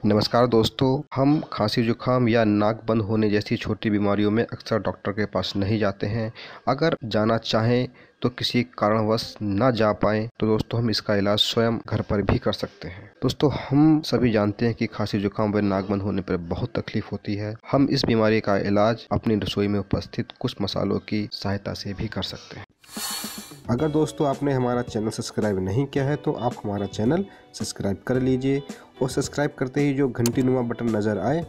नमस्कार दोस्तों, हम खांसी जुकाम या नाक बंद होने जैसी छोटी बीमारियों में अक्सर डॉक्टर के पास नहीं जाते हैं। अगर जाना चाहें तो किसी कारणवश ना जा पाएं तो दोस्तों हम इसका इलाज स्वयं घर पर भी कर सकते हैं। दोस्तों, हम सभी जानते हैं कि खांसी जुकाम व नाक बंद होने पर बहुत तकलीफ होती है। हम इस बीमारी का इलाज अपनी रसोई में उपस्थित कुछ मसालों की सहायता से भी कर सकते हैं। अगर दोस्तों आपने हमारा चैनल सब्सक्राइब नहीं किया है तो आप हमारा चैनल सब्सक्राइब कर लीजिए और सब्सक्राइब करते ही जो घंटी नुमा बटन नज़र आए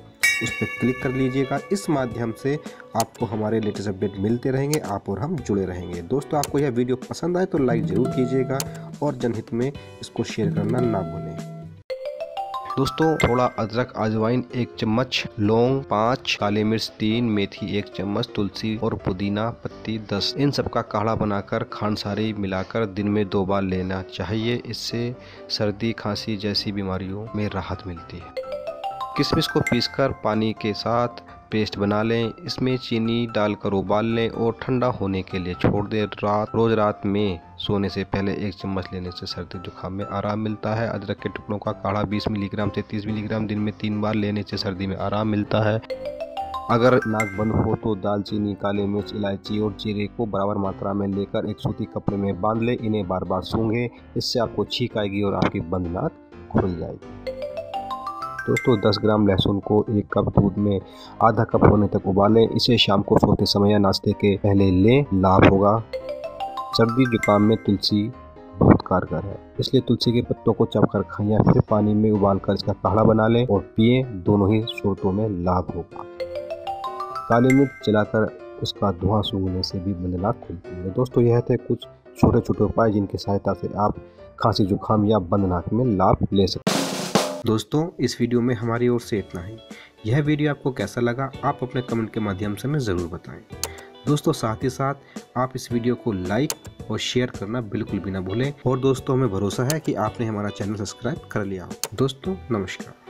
उस पर क्लिक कर लीजिएगा। इस माध्यम से आपको हमारे लेटेस्ट अपडेट मिलते रहेंगे, आप और हम जुड़े रहेंगे। दोस्तों, आपको यह वीडियो पसंद आए तो लाइक ज़रूर कीजिएगा और जनहित में इसको शेयर करना ना भूलें। दोस्तों, थोड़ा अदरक अजवाइन 1 चम्मच, लौंग 5, काली मिर्च 3, मेथी 1 चम्मच, तुलसी और पुदीना पत्ती 10, इन सब का काढ़ा बनाकर खांडसारी मिलाकर दिन में 2 बार लेना चाहिए। इससे सर्दी खांसी जैसी बीमारियों में राहत मिलती है। किशमिश को पीसकर पानी के साथ पेस्ट बना लें, इसमें चीनी डालकर उबाल लें और ठंडा होने के लिए छोड़ दें। रोज रात में सोने से पहले 1 चम्मच लेने से सर्दी जुकाम में आराम मिलता है। अदरक के टुकड़ों का काढ़ा 20 मिलीग्राम से 30 मिलीग्राम दिन में 3 बार लेने से सर्दी में आराम मिलता है। अगर नाक बंद हो तो दालचीनी, काली मिर्च, इलायची और जीरे को बराबर मात्रा में लेकर एक सूती कपड़े में बांध लें। इन्हें बार बार सूंघें, इससे आपको छींक आएगी और आपकी बंद नाक खुल जाएगी। दोस्तों, 10 ग्राम लहसुन को 1 कप दूध में आधा कप होने तक उबालें। इसे शाम को सोते समय या नाश्ते के पहले लें, लाभ होगा। सर्दी जुकाम में तुलसी बहुत कारगर है, इसलिए तुलसी के पत्तों को चबकर खाएं या फिर पानी में उबालकर इसका काढ़ा बना लें और पिएं। दोनों ही सूरतों में लाभ होगा। काली मिर्च जलाकर उसका धुआं सूंघने से भी बंद नाक खुलती है। दोस्तों, यह थे कुछ छोटे छोटे उपाय जिनकी सहायता से आप खांसी जुकाम या बंद नाक में लाभ ले सकते हैं। दोस्तों, इस वीडियो में हमारी ओर से इतना ही। यह वीडियो आपको कैसा लगा आप अपने कमेंट के माध्यम से हमें ज़रूर बताएं। दोस्तों, साथ ही साथ आप इस वीडियो को लाइक और शेयर करना बिल्कुल भी ना भूलें। और दोस्तों, हमें भरोसा है कि आपने हमारा चैनल सब्सक्राइब कर लिया हो। दोस्तों, नमस्कार।